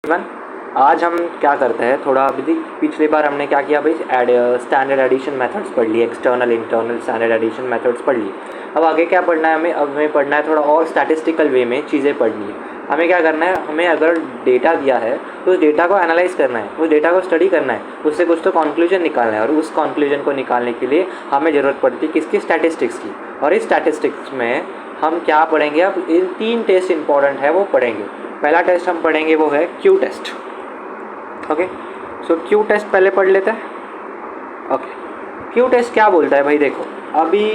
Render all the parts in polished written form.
One आज हम क्या करते हैं, थोड़ा अभी पिछली बार हमने क्या किया भाई, स्टैंडर्ड एडिशन मेथड्स पढ़ लिए, external internal standard addition methods पढ़ लिए। अब आगे क्या पढ़ना है हमें, अब हमें पढ़ना है थोड़ा और स्टैटिस्टिकल वे में चीज़ें पढ़नी है। हमें क्या करना है, हमें अगर डेटा दिया है तो उस डेटा को एनालाइज करना है, उस डेटा को स्टडी करना है, उससे कुछ तो कंक्लूजन निकालना है। और उस कंक्लूजन को निकालने के लिए हमें ज़रूरत पड़ती है किसकी, स्टैटिस्टिक्स की। और इस स्टैटिस्टिक्स में हम क्या पढ़ेंगे, अब इन 3 टेस्ट इंपॉर्टेंट है वो पढ़ेंगे। पहला टेस्ट हम पढ़ेंगे वो है क्यू टेस्ट। ओके, सो क्यू टेस्ट पहले पढ़ लेते हैं। ओके, क्यू टेस्ट क्या बोलता है भाई, देखो अभी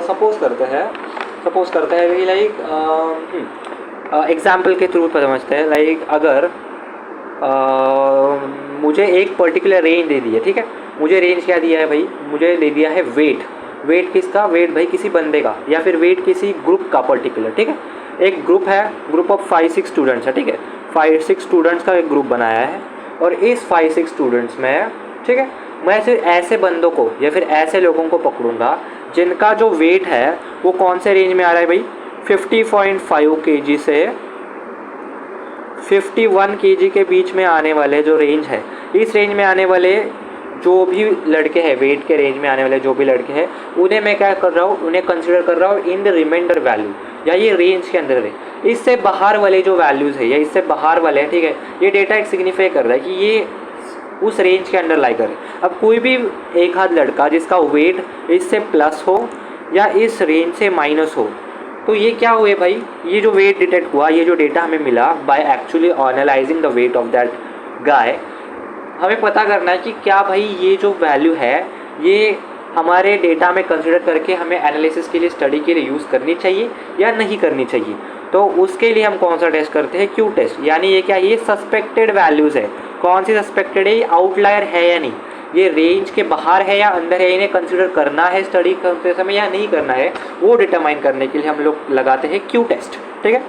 सपोज करते हैं भाई, लाइक एग्जाम्पल के थ्रू समझते हैं। लाइक अगर मुझे एक पर्टिकुलर रेंज दे दी है, ठीक है, मुझे रेंज क्या दिया है भाई, मुझे दे दिया है वेट किसका, वेट भाई किसी बंदे का, या फिर वेट किसी ग्रुप का पर्टिकुलर, ठीक है। एक ग्रुप है, ग्रुप ऑफ 5-6 स्टूडेंट्स है, ठीक है, 5-6 स्टूडेंट्स का एक ग्रुप बनाया है। और इस 5-6 स्टूडेंट्स में, ठीक है, मैं सिर्फ ऐसे बंदों को या फिर ऐसे लोगों को पकड़ूंगा जिनका जो वेट है वो कौन से रेंज में आ रहा है भाई, 50.5 kg से 51 kg के बीच में आने वाले जो रेंज है, इस रेंज में आने वाले जो भी लड़के हैं, वेट के रेंज में आने वाले जो भी लड़के हैं, उन्हें मैं क्या कर रहा हूँ, उन्हें कंसिडर कर रहा हूँ इन द रिमाइंडर वैल्यू, या ये रेंज के अंदर है। इससे बाहर वाले जो वैल्यूज़ है या इससे बाहर वाले हैं, ठीक है, ये डेटा एक सिग्निफाई कर रहा है कि ये उस रेंज के अंडर लाई करे। अब कोई भी एक आध लड़का जिसका वेट इससे प्लस हो या इस रेंज से माइनस हो, तो ये क्या हुए भाई, ये जो वेट डिटेक्ट हुआ, ये जो डेटा हमें मिला by actually analysing the weight of that guy, हमें पता करना है कि क्या भाई ये जो वैल्यू है ये हमारे डेटा में कंसिडर करके हमें एनालिसिस के लिए, स्टडी के लिए यूज़ करनी चाहिए या नहीं करनी चाहिए। तो उसके लिए हम कौन सा टेस्ट करते हैं, क्यू टेस्ट। यानी ये क्या, ये सस्पेक्टेड वैल्यूज़ है। कौन सी सस्पेक्टेड है, ये आउटलायर है या नहीं, ये रेंज के बाहर है या अंदर है, इन्हें कंसिडर करना है स्टडी करते समय या नहीं करना है, वो डिटरमाइन करने के लिए हम लोग लगाते हैं क्यू टेस्ट, ठीक है।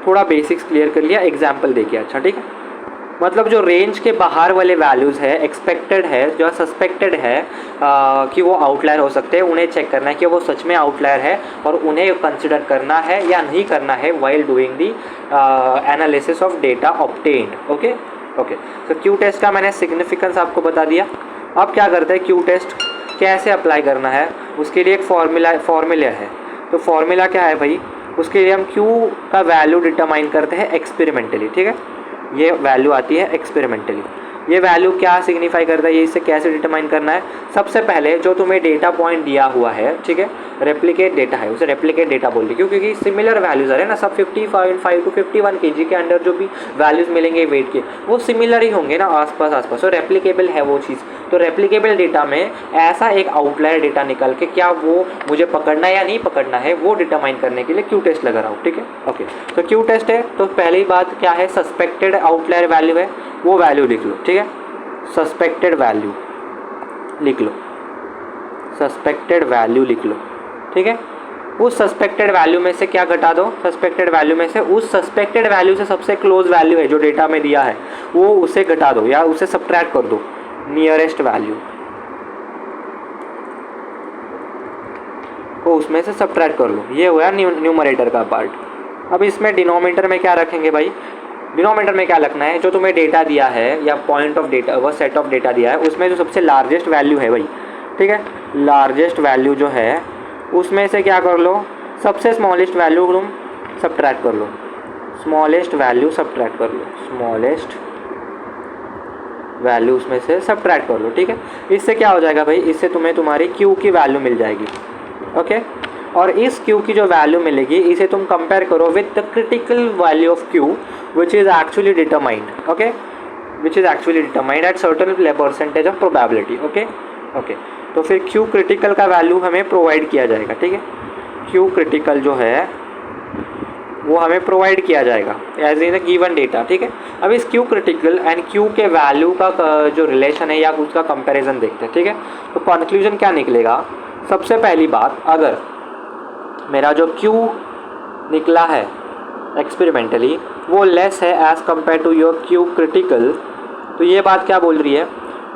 थोड़ा बेसिक्स क्लियर कर लिया एग्जाम्पल देखिए, अच्छा ठीक है। मतलब जो रेंज के बाहर वाले वैल्यूज़ है, एक्सपेक्टेड है, जो सस्पेक्टेड है कि वो आउटलायर हो सकते हैं, उन्हें चेक करना है कि वो सच में आउटलायर है और उन्हें कंसिडर करना है या नहीं करना है while doing the analysis of data obtained. Okay, तो क्यू टेस्ट का मैंने सिग्निफिकेंस आपको बता दिया। अब क्या करते हैं, क्यू टेस्ट कैसे अप्लाई करना है, उसके लिए एक फॉर्मूला है। तो फॉर्मूला क्या है भाई, उसके लिए हम क्यू का वैल्यू डिटरमाइन करते हैं एक्सपेरिमेंटली, ठीक है। ये वैल्यू आती है एक्सपेरिमेंटली। ये वैल्यू क्या सिग्निफाई करता है, ये इसे कैसे डिटरमाइन करना है। सबसे पहले जो तुम्हें डेटा पॉइंट दिया हुआ है, ठीक है, रेप्लिकेट डेटा है, उसे रेप्लिकेट डेटा बोलते हैं, क्योंकि सिमिलर वैल्यूज़ है ना, सब 55 to 51 kg के अंदर जो भी वैल्यूज़ मिलेंगे वेट के, वो सिमिलर ही होंगे ना आसपास। तो रेप्लिकेबल है वो चीज़। तो रेप्लिकेबल डेटा में ऐसा एक आउटलायर डेटा निकल के क्या वो मुझे पकड़ना है या नहीं पकड़ना है, वो डिटरमाइन करने के लिए क्यू टेस्ट लगा रहा हूँ, ठीक है। ओके, तो क्यू टेस्ट है, तो पहली बात क्या है, सस्पेक्टेड आउटलायर वैल्यू है, वो वैल्यू लिख लो, ठीक है। सस्पेक्टेड वैल्यू लिख लो, सस्पेक्टेड वैल्यू लिख लो, ठीक है। उस सस्पेक्टेड वैल्यू में से क्या घटा दो, सस्पेक्टेड वैल्यू में से उस सस्पेक्टेड वैल्यू से सबसे क्लोज वैल्यू है जो डेटा में दिया है, वो उसे घटा दो या उसे सब्ट्रैक्ट कर दो, नियरेस्ट वैल्यू को उसमें से सब्ट्रैक्ट कर लो। ये हुआ न्यूमरेटर का पार्ट। अब इसमें डिनोमिनेटर में क्या रखेंगे भाई, डिनोमिनेटर में क्या रखना है, जो तुम्हें डेटा दिया है या पॉइंट ऑफ डेटा, वह सेट ऑफ डेटा दिया है, उसमें जो सबसे लार्जेस्ट वैल्यू है भाई, ठीक है, लार्जेस्ट वैल्यू जो है उसमें से क्या कर लो, सबसे स्मॉलेस्ट वैल्यू तुम सब्ट्रैक्ट कर लो, स्मॉलेस्ट वैल्यू सब्ट्रैक्ट कर लो, स्मॉलेस्ट वैल्यू उसमें से सब्ट्रैक्ट कर लो, ठीक है। इससे क्या हो जाएगा भाई, इससे तुम्हें तुम्हारी क्यू की वैल्यू मिल जाएगी। ओके, और इस क्यू की जो वैल्यू मिलेगी इसे तुम कंपेयर करो with the critical value of Q which is actually determined, okay, which is actually determined at certain percentage of probability. Okay, तो फिर क्यू क्रिटिकल का वैल्यू हमें प्रोवाइड किया जाएगा, ठीक है। क्यू क्रिटिकल जो है वो हमें प्रोवाइड किया जाएगा as in a given data, ठीक है। अब इस क्यू क्रिटिकल एंड क्यू के वैल्यू का जो रिलेशन है या उसका कंपैरिजन देखते हैं, ठीक है। तो कंक्लूजन क्या निकलेगा, सबसे पहली बात, अगर मेरा जो क्यू निकला है एक्सपेरिमेंटली वो लेस है as compared to your q critical, तो ये बात क्या बोल रही है,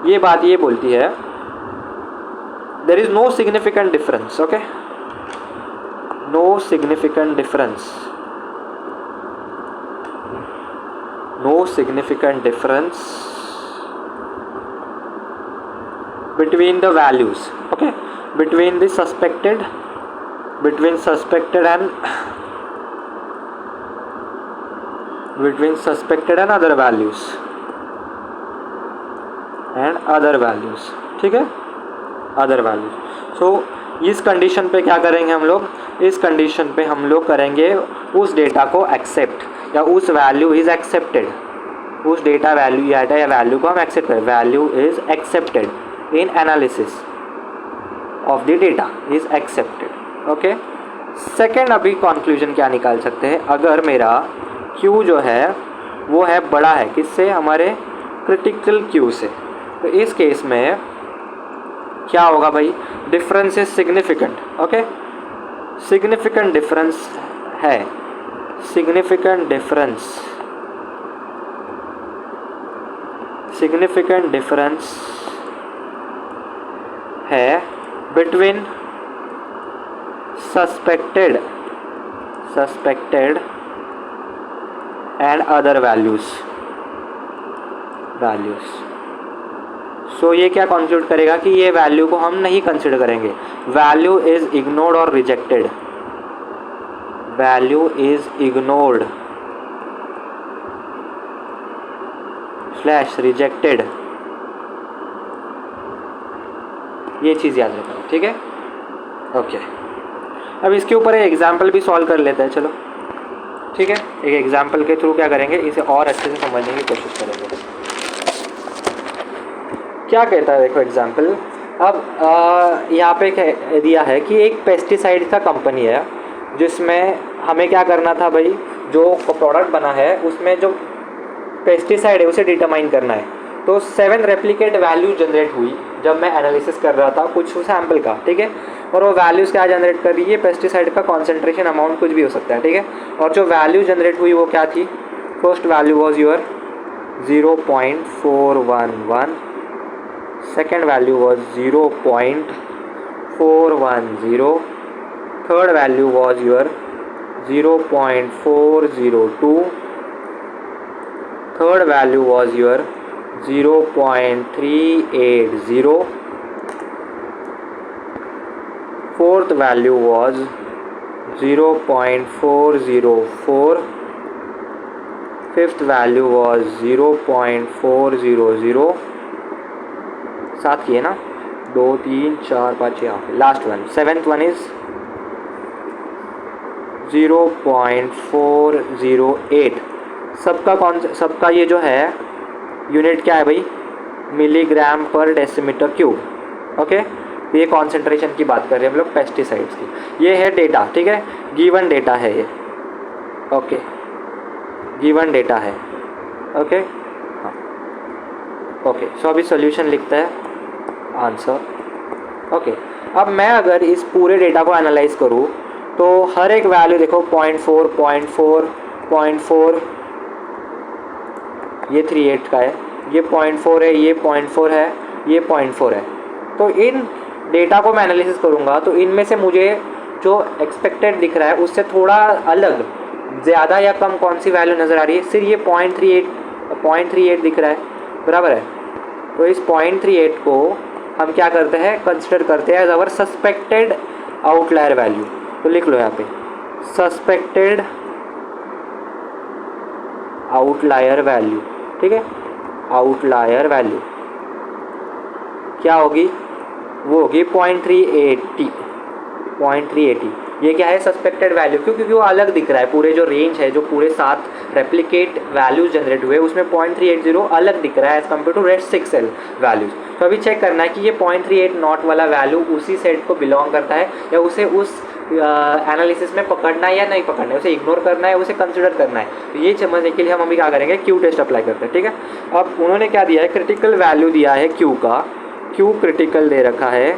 ये बात ये बोलती है there is no significant difference, okay, no significant difference no significant difference between the values, okay, between the suspected and other values ठीक है, अदर वैल्यूज। सो इस कंडीशन पे क्या करेंगे हम लोग, इस कंडीशन पे हम लोग करेंगे उस डेटा को एक्सेप्ट, या उस वैल्यू इज एक्सेप्टेड, उस डेटा वैल्यू या वैल्यू को हम एक्सेप्ट करें, value is accepted in analysis of the data is accepted, okay. Second अभी कंक्लूजन क्या निकाल सकते हैं, अगर मेरा Q जो है वो है बड़ा है किससे, हमारे क्रिटिकल Q से, तो इस केस में क्या होगा भाई, difference is significant, okay, significant difference है, सिग्निफिकेंट डिफरेंस है between suspected and other values. So ये क्या कंक्लूड करेगा कि ये वैल्यू को हम नहीं कंसिडर करेंगे, वैल्यू इज इग्नोर्ड और rejected, value is ignored / rejected, ये चीज़ याद रखना, ठीक है, ओके। अब इसके ऊपर एक एग्जाम्पल भी सॉल्व कर लेते हैं, चलो ठीक है, एक एग्जाम्पल के थ्रू क्या करेंगे, इसे और अच्छे से समझने की कोशिश करेंगे। क्या कहता है देखो एग्जाम्पल, अब यहाँ पे दिया है कि एक पेस्टिसाइड का कंपनी है जिसमें हमें क्या करना था भाई, जो प्रोडक्ट बना है उसमें जो पेस्टिसाइड है उसे डिटरमाइन करना है। तो 7 रेप्लिकेट वैल्यू जनरेट हुई जब मैं एनालिसिस कर रहा था कुछ सैम्पल का, ठीक है, और वो वैल्यूज़ क्या जनरेट कर रही है, पेस्टिसाइड का कॉन्सेंट्रेशन अमाउंट कुछ भी हो सकता है, ठीक है, और जो वैल्यू जनरेट हुई वो क्या थी, first value was your 0.411, second value was 0.410, third value was your 0.402, third value was your 0.380, fourth value was 0.404, fifth value was 0.400, सात किए ना, 2 3 4 5 6, last one, seventh one is 0.408। सबका ये जो है यूनिट क्या है भाई, मिलीग्राम पर डेसीमीटर क्यूब, ओके। ये कॉन्सेंट्रेशन की बात कर रहे हैं हम लोग पेस्टिसाइड्स की, ये है डेटा, ठीक है, गिवन डेटा है ये, ओके, गिवन डेटा है, ओके, हाँ, ओके। सो अभी सॉल्यूशन लिखता है आंसर, ओके। अब मैं अगर इस पूरे डेटा को एनालाइज करूँ तो हर एक वैल्यू देखो 0.4 0.4 0.4, ये 38 का है, ये 0.4 है, ये 0.4 है, ये 0.4 है। तो इन डेटा को मैं एनालिसिस करूँगा तो इनमें से मुझे जो एक्सपेक्टेड दिख रहा है उससे थोड़ा अलग, ज़्यादा या कम कौन सी वैल्यू नज़र आ रही है, सिर्फ ये 0.38 दिख रहा है, बराबर है। तो इस 0.38 को हम क्या करते हैं, कंसिडर करते हैं as our suspected outlier value. तो लिख लो यहाँ पे सस्पेक्टेड आउटलायर वैल्यू, ठीक है, आउटलायर वैल्यू क्या होगी, वो होगी 0.380। ये क्या है, सस्पेक्टेड वैल्यू, क्योंकि वो अलग दिख रहा है, पूरे जो रेंज है, जो पूरे 7 रेप्लिकेट वैल्यूज जनरेट हुए उसमें 0.380 अलग दिख रहा है as compared to rest 6 cell values. तो अभी चेक करना है कि ये 0.38 नॉट वाला वैल्यू उसी सेट को बिलोंग करता है या उसे उस एनालिसिस में पकड़ना है या नहीं पकड़ना है, उसे इग्नोर करना है, उसे कंसिडर करना है। तो ये समझने के लिए हम अभी क्या करेंगे, क्यू टेस्ट अप्लाई करते हैं, ठीक है। अब उन्होंने क्या दिया है, क्रिटिकल वैल्यू दिया है क्यू का, क्यू क्रिटिकल दे रखा है,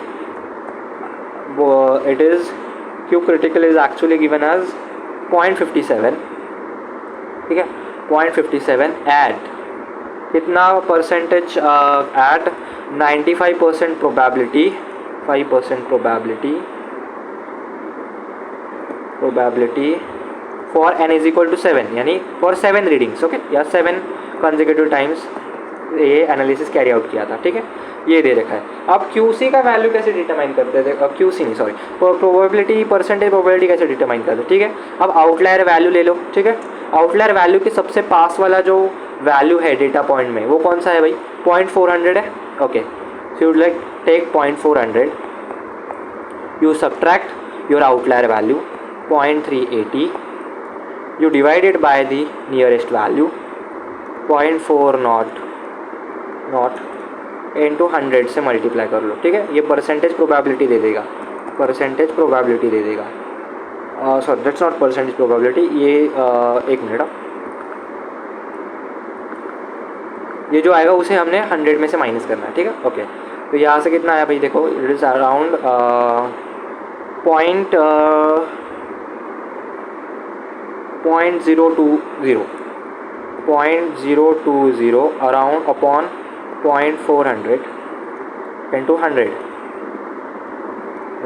वो it is Q critical is actually given as 0.57, ठीक है, 0.57 at कितना percentage, at 95% probability, 5% probability for n is equal to 7, यानी फॉर 7 रीडिंग्स, ओके, या 7 कंसेक्यूटिव टाइम्स ये एनालिसिस कैरी आउट किया था, ठीक है, ये दे रखा है। अब QC का वैल्यू कैसे डिटरमाइन करते थे, QC नहीं सॉरी, प्रोबेबिलिटी, परसेंटेज प्रोबेबिलिटी कैसे डिटरमाइन करते, ठीक है। अब आउटलायर वैल्यू ले लो, ठीक है, आउटलायर वैल्यू के सबसे पास वाला जो वैल्यू है डेटा पॉइंट में वो कौन सा है भाई, 0.400 है, okay, so you'd like take 0.400, you subtract your outlier value 0.380, you divide it by the nearest value 0.4 not into 100 से मल्टीप्लाई कर लो, ठीक है, ये परसेंटेज प्रोबेबिलिटी दे देगा, परसेंटेज प्रोबेबिलिटी दे देगा, sorry that's not percentage probability, ये एक मिनट, ये जो आएगा उसे हमने 100 में से माइनस करना है, ठीक है, ओके। तो यहाँ से कितना आया भाई, देखो it is around 0.020 around upon 0.400 into 100,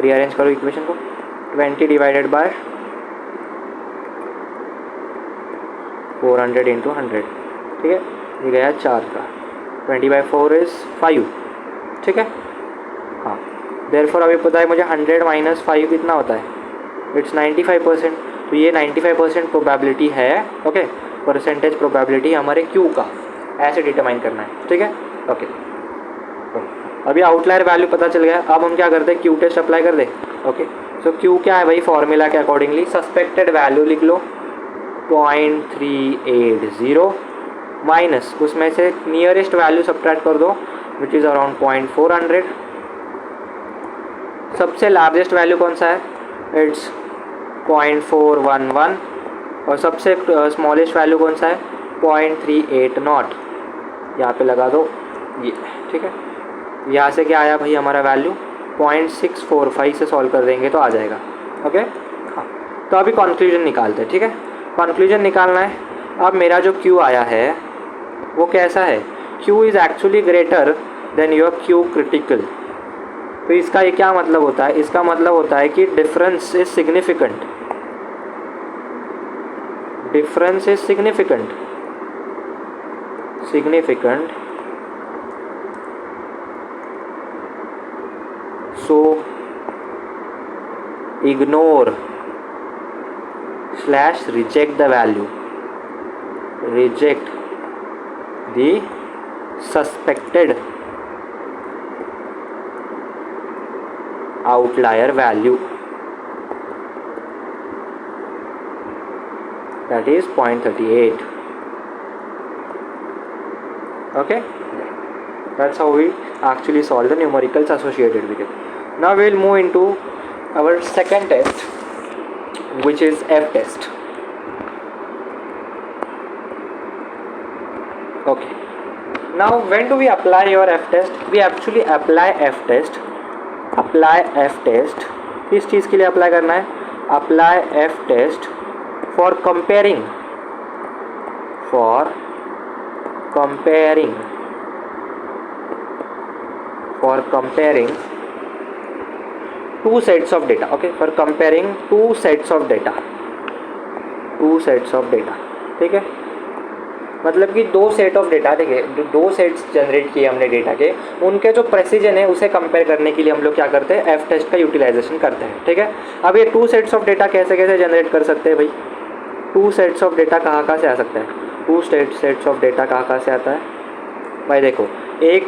rearrange करो इक्वेशन को, 20 डिवाइडेड बाय 400 इंटू 100, ठीक है, ये गया 4 का, 20/4 इज़ 5, ठीक है, हाँ, देयरफॉर अभी पता है मुझे 100 माइनस 5 कितना होता है, इट्स 95%, तो ये 95% प्रोबेबिलिटी है, ओके, परसेंटेज प्रोबेबिलिटी हमारे Q का, ऐसे डिटरमाइन करना है, ठीक है, ओके। अभी आउटलायर वैल्यू पता चल गया, अब हम क्या करते हैं, Q टेस्ट अप्लाई कर दे, ओके। सो Q क्या है भाई, फॉर्मूला के अकॉर्डिंगली सस्पेक्टेड वैल्यू लिख लो 0.380 माइनस उसमें से नियरेस्ट वैल्यू सब्ट्रैक्ट कर दो विच इज़ अराउंड 0.400, सबसे लार्जेस्ट वैल्यू कौन सा है, इट्स 0.411, और सबसे स्मॉलेस्ट वैल्यू कौन सा है, 0.380, यहाँ पे लगा दो ये, ठीक है। यहाँ से क्या आया भाई हमारा वैल्यू 0.645 से सॉल्व कर देंगे तो आ जाएगा, ओके, हाँ। तो अभी कंक्लूजन निकालते हैं, ठीक है, कंक्लूजन निकालना है। अब मेरा जो Q आया है वो कैसा है, Q is actually greater than your Q critical. तो इसका ये क्या मतलब होता है, इसका मतलब होता है कि difference is significant, difference is significant, significant, so ignore / reject the value, reject the suspected outlier value, that is 0.38, okay, that's how we actually solve the numericals associated with it. Now we will move into our second test, which is F test. Okay. Now when do we apply your F test? We actually apply F test. Apply F test. किस चीज़ के लिए apply करना है? Apply F test for comparing. For comparing. For comparing two sets of data, okay, for comparing two sets of data, two sets of data, ठीक है, मतलब कि दो सेट ऑफ डेटा, देखिए दो सेट्स जनरेट किए हमने डेटा के, उनके जो प्रेसिजन है उसे कंपेयर करने के लिए हम लोग क्या करते हैं, एफ टेस्ट का यूटिलाइजेशन करते हैं, ठीक है। अब ये टू सेट्स ऑफ डेटा कैसे कैसे जनरेट कर सकते हैं भाई, टू सेट्स ऑफ डेटा कहाँ से आ सकता है, टू सेट्स ऑफ डेटा कहाँ से आता है भाई, देखो एक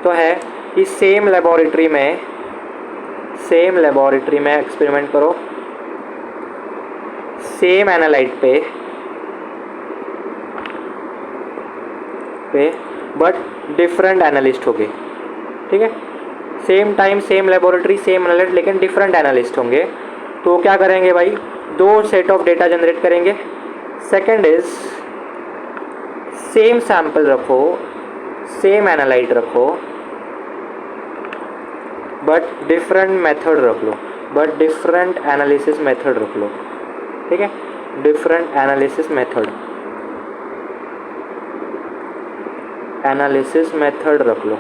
तो है कि सेम लेबोरेटरी में एक्सपेरिमेंट करो, सेम एनालाइट पे बट डिफरेंट एनालिस्ट होंगे, ठीक है, same time same laboratory same analyte लेकिन डिफरेंट एनालिस्ट होंगे। तो क्या करेंगे भाई, दो सेट ऑफ डेटा जनरेट करेंगे। सेकंड इज सेम सैंपल रखो, सेम एनालाइट रखो बट डिफरेंट मेथड रख लो, बट डिफरेंट एनालिसिस मेथड रख लो, ठीक है, डिफरेंट एनालिसिस मेथड रख लो,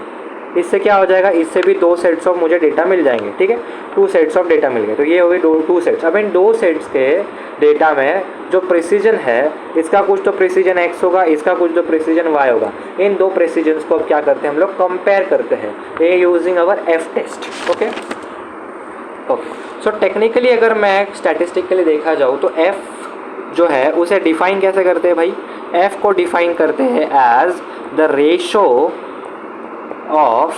इससे क्या हो जाएगा, इससे भी 2 सेट्स ऑफ मुझे डेटा मिल जाएंगे, ठीक है, 2 सेट्स ऑफ डेटा मिल गए। तो ये हो गए 2 सेट्स। अब इन 2 सेट्स के डेटा में जो प्रिसीजन है, इसका कुछ तो प्रिसीजन x होगा, इसका कुछ तो प्रिसीजन y होगा। इन 2 प्रिसीजन्स को अब क्या करते हैं हम लोग, कंपेयर करते हैं, ये यूजिंग अवर f टेस्ट। Okay okay. सो टेक्निकली अगर मैं स्टैटिस्टिकली देखा जाऊँ तो f जो है उसे डिफाइन कैसे करते हैं भाई, f को डिफाइन करते हैं as the ratio of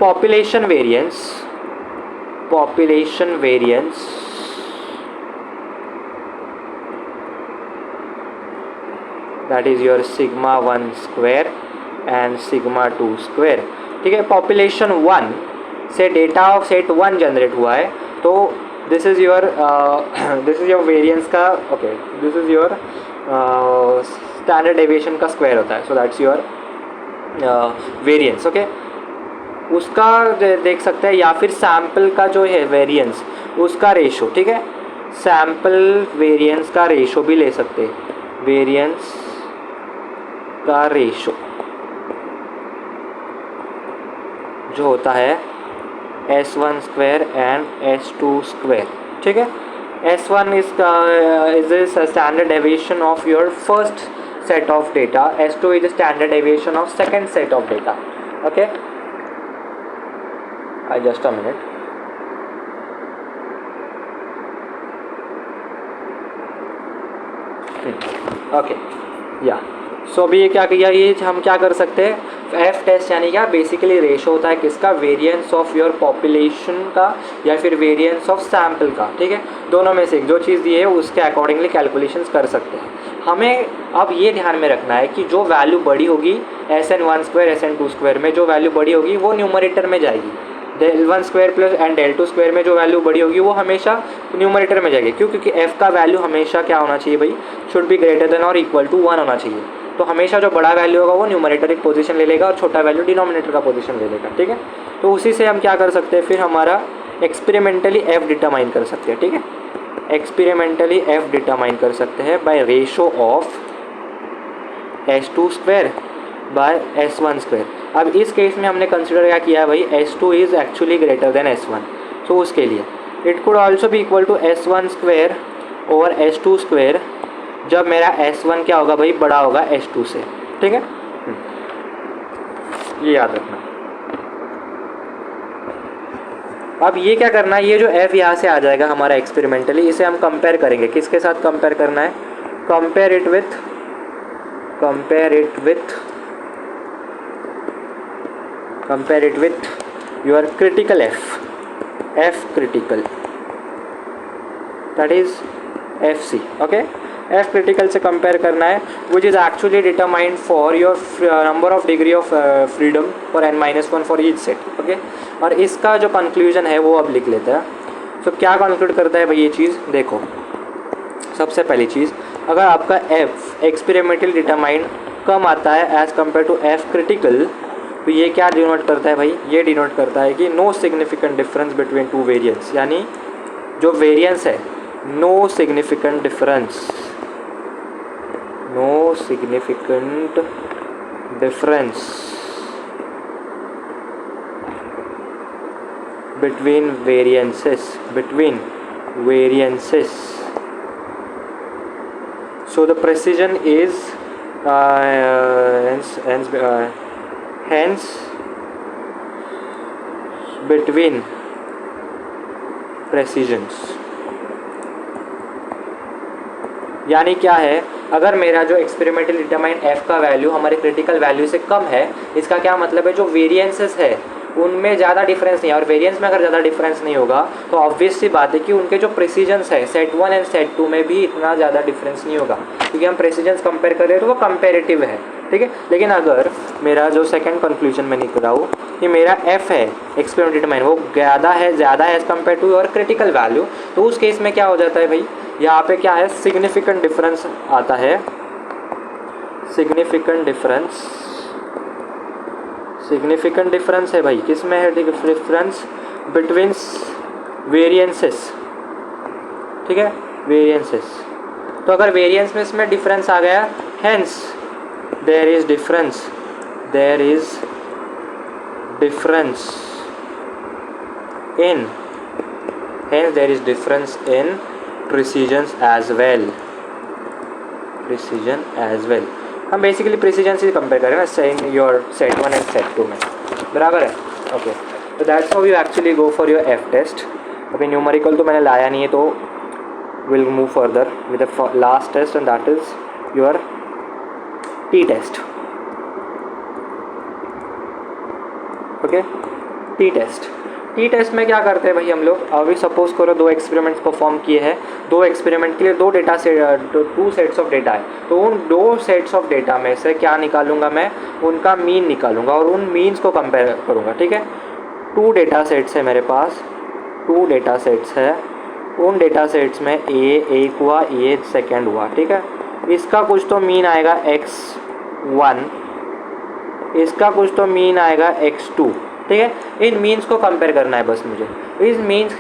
population variance that is your sigma 1 square and sigma 2 square, ठीक है। पॉपुलेशन 1 से डेटा ऑफ सेट 1 जनरेट हुआ है, तो दिस इज़ योर वेरिएंस का, okay, this is your standard deviation का स्क्वायर होता है, so that's your variance. Okay, उसका देख सकते हैं, या फिर सैम्पल का जो है वेरिएंस उसका रेशो, ठीक है, सैम्पल वेरिएंस का रेशो भी ले सकते हैं, वेरिएंस का रेशो जो होता है S1 square and S2 square, ठीक है। S1 is a standard deviation of your first set of data, S2 is a standard deviation of second set of data, okay. Just a minute. Okay, yeah. सो अभी ये क्या किया, ये हम क्या कर सकते हैं, एफ टेस्ट यानी क्या, बेसिकली रेशो होता है किसका, वेरिएंस ऑफ योर पॉपुलेशन का या फिर वेरिएंस ऑफ सैम्पल का, ठीक है। दोनों में से जो चीज़ दी है उसके अकॉर्डिंगली कैलकुलेशंस कर सकते हैं। हमें अब ये ध्यान में रखना है कि जो वैल्यू बड़ी होगी SN1 स्क्वायर SN2 स्क्वायर में, जो वैल्यू बड़ी होगी वो न्यूमरेटर में जाएगी, del1 square plus and del2 square में जो वैल्यू बड़ी होगी वो हमेशा न्यूमरेटर में जाएगी। क्यों? क्योंकि f का वैल्यू हमेशा क्या होना चाहिए भाई, शुड बी ग्रेटर देन और इक्वल टू 1 होना चाहिए। तो हमेशा जो बड़ा वैल्यू होगा वो न्यूमरेटर एक पोजीशन ले लेगा और छोटा वैल्यू डिनोमिनेटर का पोजीशन ले लेगा, ठीक है। तो उसी से हम क्या कर सकते हैं, फिर हमारा एक्सपेरिमेंटली f डिटरमाइन कर सकते हैं, ठीक है। एक्सपेरिमेंटली f डिटरमाइन कर सकते हैं bye ratio of S2 square by S1 square. अब इस केस में हमने कंसिडर क्या किया है भाई, S2 is actually greater than S1, तो उसके लिए इट कुड ऑल्सो भी equal to S1 square over S2 square, जब मेरा S1 क्या होगा भाई, बड़ा होगा S2 से, ठीक है। ये याद रखना। अब ये क्या करना है, ये जो f यहाँ से आ जाएगा हमारा एक्सपेरिमेंटली, इसे हम कंपेयर करेंगे, किसके साथ कंपेयर करना है, compare it with your critical f critical, that is FC, okay। f critical से कंपेयर करना है, which is actually determined for your number of degree of freedom for n-1 for each set, okay. और इसका जो conclusion है वो अब लिख लेते हैं। तो क्या कंक्लूड करता है भाई ये चीज़, देखो सबसे पहली चीज़, अगर आपका f एक्सपेरिमेंटल डिटरमाइंड कम आता है as compared to f critical, तो ये क्या डिनोट करता है भाई, ये डिनोट करता है कि no significant difference between two variants, यानी जो वेरिएंस है no significant difference between variances, so the precision is hence between precisions, यानी क्या है, अगर मेरा जो एक्सपेरिमेंटल डिटरमाइंड f का वैल्यू हमारे क्रिटिकल वैल्यू से कम है, इसका क्या मतलब है, जो वेरिएंसेस है उनमें ज़्यादा डिफरेंस नहीं है, और वेरिएंस में अगर ज़्यादा डिफरेंस नहीं होगा तो ऑब्वियस सी बात है कि उनके जो प्रिसीजन्स है सेट 1 एंड सेट 2 में भी इतना ज़्यादा डिफरेंस नहीं होगा, क्योंकि हम प्रिसीजन्स कंपेयर कर रहे हैं तो वो कंपेरेटिव है, ठीक है। लेकिन अगर मेरा जो सेकंड कंक्लूजन में निकला हो कि मेरा f है एक्सपेरिमेंटल डिटरमाइंड वो ज़्यादा है एज़ कम्पेयर टू और क्रिटिकल वैल्यू, तो उस केस में क्या हो जाता है भाई, यहाँ पे क्या है, सिग्निफिकेंट डिफरेंस आता है, सिग्निफिकेंट डिफरेंस है भाई, किस में है डिफरेंस, बिटवीन वेरिएंसेस, ठीक है, वेरिएंसेस। तो अगर वेरिएंस में इसमें डिफरेंस आ गया, hence there is difference in, hence there is difference in precisions as well, हम बेसिकली प्रिसीजन से कंपेयर करें ना set your set 1 and set 2 में, बराबर है। ओके, तो that's how you actually go for your f test. अभी numerical तो मैंने लाया नहीं है, तो will move further with the last test and that is your t test. Okay, t test में क्या करते हैं भाई हम लोग, अभी सपोज करो 2 एक्सपेरिमेंट्स परफॉर्म किए हैं, 2 एक्सपेरिमेंट के लिए 2 data set 2 sets of data है, तो उन 2 सेट्स ऑफ डेटा में से क्या निकालूंगा मैं, उनका मीन निकालूंगा और उन मीन्स को कंपेयर करूंगा। ठीक है, 2 डेटा सेट्स है मेरे पास, 2 डेटा सेट्स है, उन डेटा सेट्स में ए एक हुआ, ए सेकेंड हुआ। ठीक है, इसका कुछ तो मीन आएगा x1, इसका कुछ तो मीन आएगा x2। ठीक है, इन मीन्स को कंपेयर करना है बस मुझे। इस मीन्स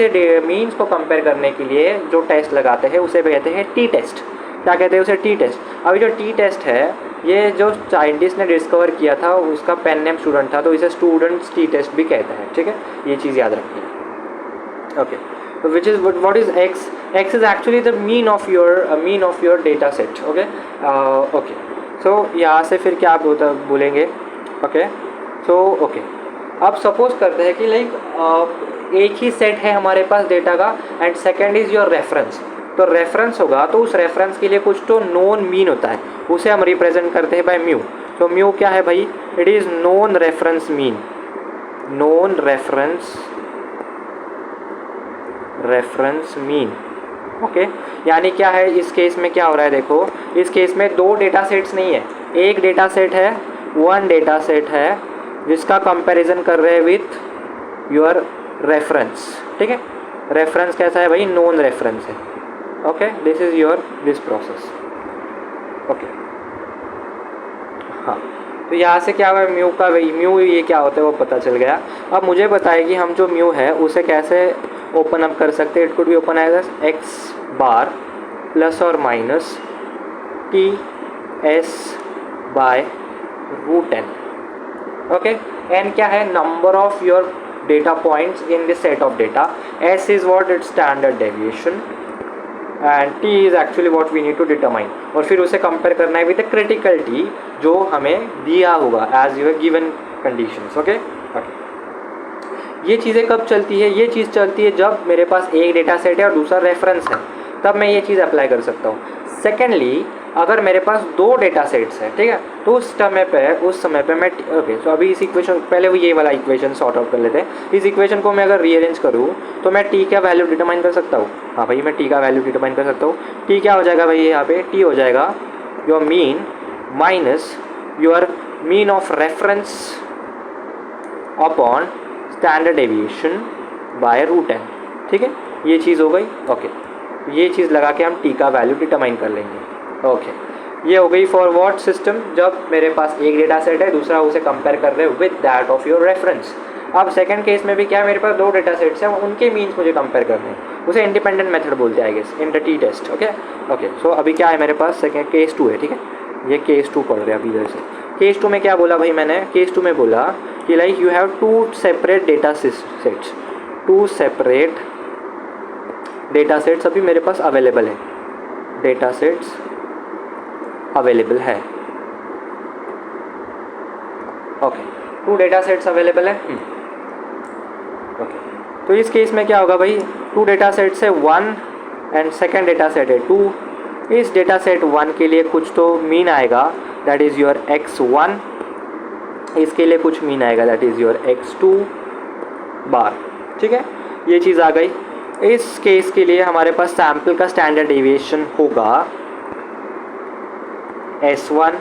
को कंपेयर करने के लिए जो टेस्ट लगाते हैं उसे कहते हैं टी टेस्ट। क्या कहते हैं उसे, टी टेस्ट। अभी जो टी टेस्ट है ये जो साइंटिस्ट ने डिस्कवर किया था उसका पेन नेम स्टूडेंट था, तो इसे स्टूडेंट्स टी टेस्ट भी कहते हैं। ठीक है, ये चीज़ याद रखिए। ओके, तो which is what is X, X is actually the mean of your data set. Okay okay, so यहाँ से फिर क्या बोलेंगे। ओके, सो ओके, अब सपोज करते हैं कि लाइक एक ही सेट है हमारे पास डेटा का and second is your reference. तो रेफरेंस होगा तो उस रेफरेंस के लिए कुछ तो नोन मीन होता है, उसे हम रिप्रेजेंट करते हैं बाय म्यू। तो म्यू क्या है भाई, it is known reference mean, known reference mean. Okay, यानी क्या है इस केस में क्या हो रहा है, देखो इस केस में 2 डेटा सेट्स नहीं है, एक डेटा सेट है, 1 डेटा सेट है जिसका कंपैरिजन कर रहे हैं विथ योर रेफरेंस। ठीक है, रेफरेंस कैसा है भाई, नोन रेफरेंस है। Okay, this is your this process. Okay, हाँ, तो यहाँ से क्या हुआ, म्यू का म्यू ये क्या होता है वो पता चल गया। अब मुझे बताए कि हम जो म्यू है उसे कैसे ओपन अप कर सकते हैं। It could be open as X bar plus और minus T S by root N. Okay, N क्या है, number of your data points in this set of data, S is what its standard deviation and T is actually what we need to determine. और फिर उसे compare करना है with the critical T जो हमें दिया होगा as your given conditions. Okay, ये चीज़ें कब चलती है, ये चीज़ चलती है जब मेरे पास एक डेटा सेट है और दूसरा रेफरेंस है, तब मैं ये चीज़ अप्लाई कर सकता हूँ। सेकेंडली, अगर मेरे पास 2 डेटा सेट्स है, ठीक है, तो उस समय पे मैं ओके, तो अभी इस इक्वेशन पहले वो ये वाला इक्वेशन सॉर्ट आउट कर लेते हैं। इस इक्वेशन को मैं अगर रीअरेंज करूँ तो मैं टी का वैल्यू डिटरमाइन कर सकता हूँ। हाँ भाई, मैं टी का वैल्यू डिटरमाइन कर सकता हूँ। टी क्या हो जाएगा भाई, यहाँ पे टी हो जाएगा your mean minus your mean of reference upon standard deviation by root n. ठीक है, ये चीज़ हो गई। ओके, ये चीज़ लगा के हम टी का वैल्यू डिटरमाइन कर लेंगे। ओके, ये हो गई फॉर व्हाट सिस्टम, जब मेरे पास एक डेटा सेट है, दूसरा उसे कंपेयर कर रहे हो with that of your reference. अब सेकंड केस में भी क्या है, मेरे पास 2 डेटा सेट्स हैं, उनके मीन्स मुझे कंपेयर करने हैं, उसे इंडिपेंडेंट मेथड बोलते हैं I guess in the T test. Okay okay, so अभी क्या है मेरे पास, सेकंड केस 2 है। ठीक है, ये केस 2 पढ़ रहे हैं अभी इधर से। केस 2 में क्या बोला भाई मैंने, केस 2 में बोला कि like you have 2 separate data sets, 2 separate data sets अभी मेरे पास अवेलेबल है, डेटा सेट्स अवेलेबल है। ओके, 2 डेटा सेट्स अवेलेबल है। ओके, तो इस केस में क्या होगा भाई, 2 डेटा सेट्स है 1 एंड सेकेंड डेटा सेट है 2। इस डेटा सेट 1 के लिए कुछ तो मीन आएगा, दैट इज़ योर x1, इसके लिए कुछ मीन आएगा, दैट इज़ योर x2 बार। ठीक है, ये चीज़ आ गई। इस केस के लिए हमारे पास सैम्पल का स्टैंडर्ड डेविएशन होगा S1,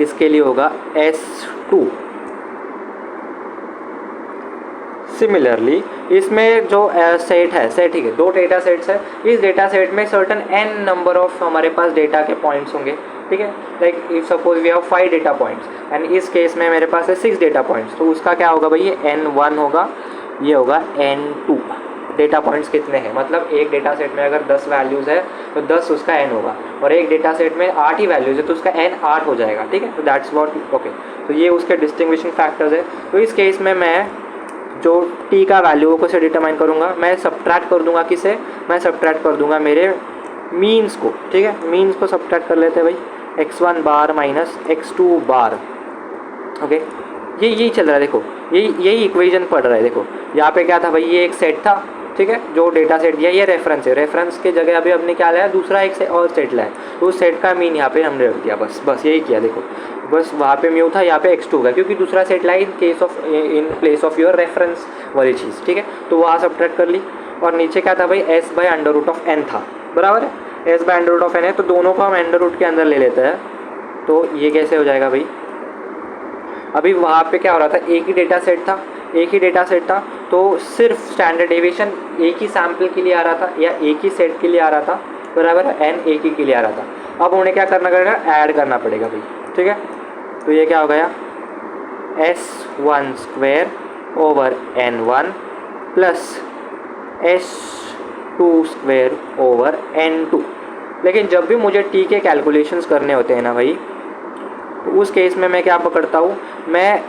इसके लिए होगा S2। सिमिलरली इसमें जो सेट है, सेट ठीक है, 2 डेटा सेट्स है, इस डेटा सेट में सर्टन n नंबर ऑफ हमारे पास डेटा के पॉइंट्स होंगे। ठीक है, like if suppose we have 5 data points and इस केस में मेरे पास है 6 डेटा पॉइंट्स, तो उसका क्या होगा भाई, ये n1 होगा, ये होगा n2। डेटा पॉइंट्स कितने हैं, मतलब एक डेटा सेट में अगर 10 वैल्यूज़ है तो 10 उसका n होगा, और एक डेटा सेट में 8 ही वैल्यूज़ है तो उसका n 8 हो जाएगा, ठीक है। तो दैट्स व्हाट ओके। तो ये उसके डिस्टिंग्विशिंग फैक्टर्स है। तो इस केस में मैं जो t का वैल्यू को से डिटरमाइन करूँगा, मैं सब्ट्रैक्ट कर दूंगा किसे, मैं सब्ट्रैक्ट कर दूंगा मेरे मीन्स को, ठीक है। मीन्स को सब्ट्रैक्ट कर लेते हैं भाई, x1 बार माइनस x2 बार, ओके। यही चल रहा है, देखो यही इक्वेशन पढ़ रहा है। देखो यहाँ पे क्या था भाई, ये एक सेट था, ठीक है, जो डेटा सेट दिया, ये रेफरेंस है, रेफरेंस के जगह अभी हमने क्या लाया, दूसरा एक और सेट लाया, तो उस सेट का मीन यहाँ पे हमने रख दिया, बस यही किया। देखो बस वहाँ पे म्यू था, यहाँ पे x2 का, क्योंकि दूसरा सेट लाया in place of your reference वाली चीज़, ठीक है। तो वहाँ सब्ट्रैक्ट कर ली, और नीचे क्या था भाई, s/√n था, बराबर है, s/√n है, तो दोनों को हम अंडर रूट के अंदर ले लेते हैं। तो ये कैसे हो जाएगा भाई, अभी वहाँ पे क्या हो रहा था, एक ही डेटा सेट था, तो सिर्फ स्टैंडर्ड डेविएशन एक ही सैम्पल के लिए आ रहा था, या एक ही सेट के लिए आ रहा था, बराबर है, n एक ही के लिए आ रहा था। अब उन्हें क्या करना पड़ेगा, ऐड करना पड़ेगा भाई, ठीक है। तो ये क्या हो गया, s1 square over n1 plus s2 square over n2। लेकिन जब भी मुझे t के कैलकुलेशंस करने होते हैं ना भाई, तो उस केस में मैं क्या पकड़ता हूँ, मैं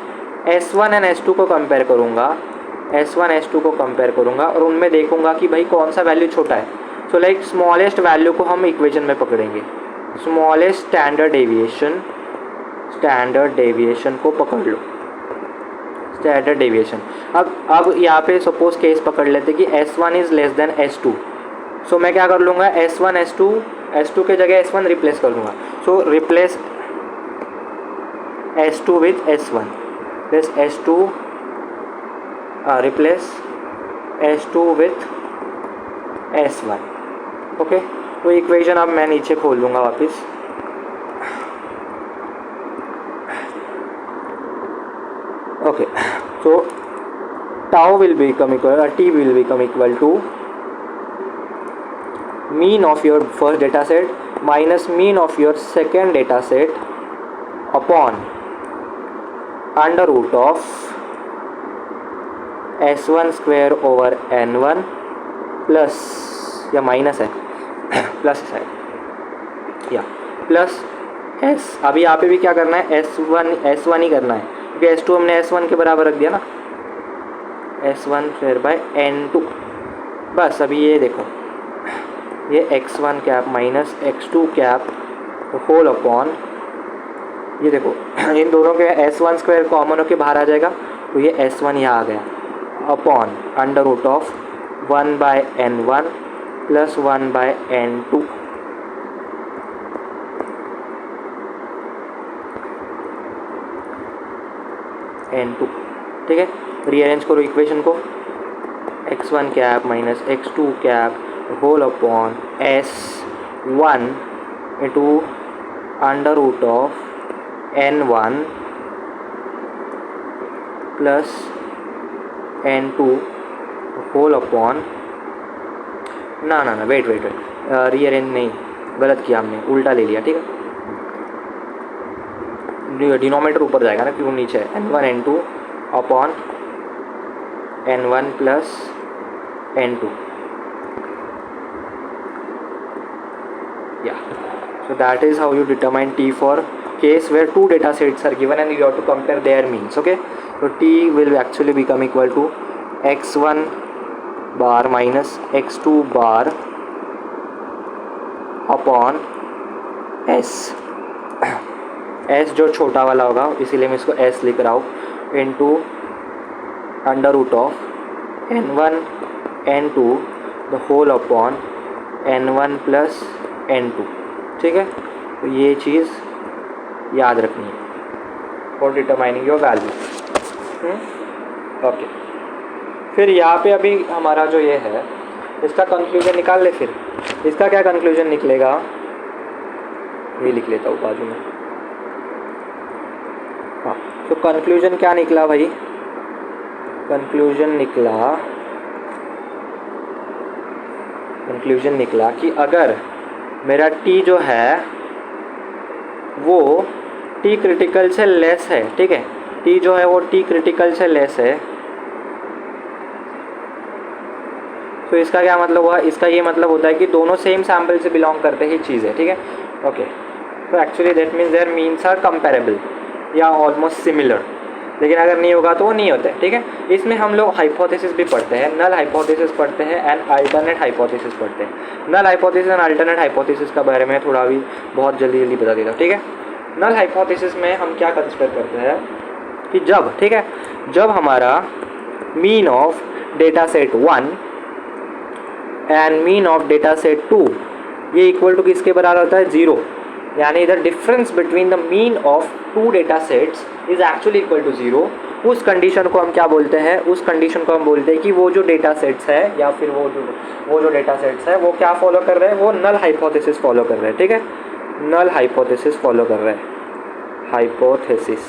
S1 एंड S2 को कंपेयर करूँगा, S1 S2 को कंपेयर करूँगा, और उनमें देखूँगा कि भाई कौन सा वैल्यू छोटा है। सो लाइक स्मॉलेस्ट वैल्यू को हम इक्वेशन में पकड़ेंगे, स्मॉलेस्ट स्टैंडर्ड डेविएशन को पकड़ लो, स्टैंडर्ड डेविएशन। अब यहाँ पे सपोज केस पकड़ लेते कि S1 is less than S2। सो मैं क्या कर लूँगा, S1 S2 के जगह S1 रिप्लेस कर लूँगा। सो replace S2 with S1 plus S2 replace S2 with S1, okay. तो इक्वेशन अब मैं नीचे खोल लूँगा वापस, okay. So tau will become equal, t will become equal to mean of your first data set minus mean of your second data set upon under root of s1 square over n1 plus, या minus है plus है, या plus s। अभी यहाँ पे भी क्या करना है, s1 ही करना है, क्योंकि s2 हमने s1 के बराबर रख दिया ना, s1 स्क्वायर बाय n2। बस अभी ये देखो, ये x1 cap minus x2 cap whole upon, ये देखो इन दोनों के s1 स्क्वायर कॉमन होकर बाहर आ जाएगा, तो ये s1 यहाँ आ गया, upon under root of 1/n1 plus 1/n2। n2, ठीक है। रीअरेंज करो इक्वेशन को, x1 cap minus x2 cap whole upon s1 into under root of n1 plus n2 whole upon, ना वेट रीअरेंज नहीं, गलत किया हमने, उल्टा ले लिया, ठीक है। डिनोमिनेटर ऊपर जाएगा ना, क्यों नीचे है, n1 n2 upon n1 plus n2, या so that is how you determine t for case where two data sets are given and you have to compare their means, okay. So t will actually become equal to x1 bar minus x2 bar upon s, s जो छोटा वाला होगा इसीलिए मैं इसको s लिख रहा हूँ, into under root of n1 n2 the whole upon n1 plus n2, ठीक है। तो ये चीज़ याद रखनी है for determining your value, okay. फिर यहाँ पे अभी हमारा जो ये है इसका कंक्लूजन निकाल ले। फिर इसका क्या कंक्लूजन निकलेगा, ये लिख लेता हूँ बाजू में। हाँ, तो कंक्लूजन क्या निकला भाई, कंक्लूजन निकला कि अगर मेरा t जो है वो t क्रिटिकल से लेस है, ठीक है, t जो है वो t क्रिटिकल से लेस है, तो इसका क्या मतलब हुआ, इसका ये मतलब होता है कि दोनों सेम सैम्पल से बिलोंग करते ही चीज़ है, ठीक है। ओके, तो actually that means their means are comparable या ऑलमोस्ट सिमिलर, लेकिन अगर नहीं होगा तो वो नहीं होता है, ठीक है। इसमें हम लोग हाइपोथेसिस भी पढ़ते हैं, नल हाइपोथेसिस पढ़ते हैं एंड अल्टरनेट हाइपोथेसिस पढ़ते हैं। Null hypothesis and alternate hypothesis के बारे में थोड़ा भी बहुत जल्दी बता देता हूँ, ठीक है। नल हाइपोथेसिस में हम क्या कंसिडर करते हैं कि जब, ठीक है, जब हमारा mean of data set 1 and mean of data set 2 ये इक्वल टू किसके बराबर होता है, 0, यानी the difference between the mean of 2 data sets is actually equal to 0, उस कंडीशन को हम क्या बोलते हैं, उस कंडीशन को हम बोलते हैं कि वो जो डेटा सेट्स है या फिर वो जो डेटा सेट्स है वो क्या फॉलो कर रहे हैं, वो नल हाइपोथेसिस फॉलो कर रहे हैं, ठीक है। नल हाइपोथेसिस फॉलो कर रहे हैं, हाइपोथेसिस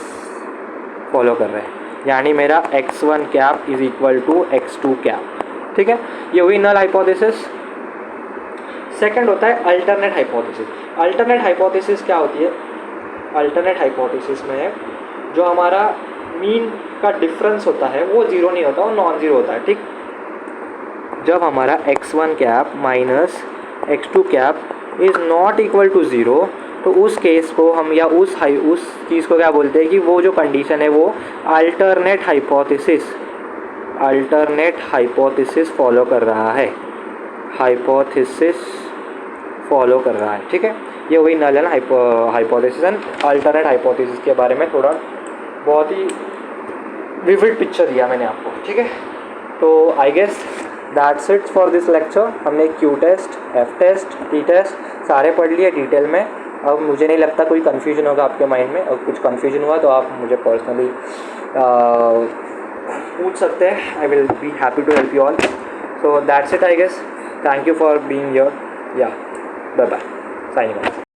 फॉलो कर रहे हैं, यानी मेरा x1 cap is equal to x2 cap, ठीक है। ये हुई नल हाइपोथेसिस। सेकंड होता है अल्टरनेट हाइपोथेसिस। अल्टरनेट हाइपोथेसिस क्या होती है, अल्टरनेट हाइपोथेसिस में जो हमारा मीन का डिफरेंस होता है वो 0 नहीं होता, वो नॉन ज़ीरो होता है, ठीक। जब हमारा x1 cap minus x2 cap is not equal to 0, तो उस केस को हम या उस चीज़ को क्या बोलते हैं कि वो जो कंडीशन है वो अल्टरनेट हाइपोथेसिस फॉलो कर रहा है, हाइपोथेसिस फॉलो कर रहा है, ठीक है। ये वही null and hypothesis and alternate hypothesis के बारे में थोड़ा बहुत ही विविड पिक्चर दिया मैंने आपको, ठीक है। तो I guess that's it for this lecture. हमने Q test, F test, T test सारे पढ़ लिए डिटेल में। अब मुझे नहीं लगता कोई कन्फ्यूजन होगा आपके माइंड में, और कुछ कन्फ्यूजन हुआ तो आप मुझे पर्सनली पूछ सकते हैं। I will be happy to help you all. So that's it I guess. Thank you for being here. या बाय बाय, साइनिंग ऑफ।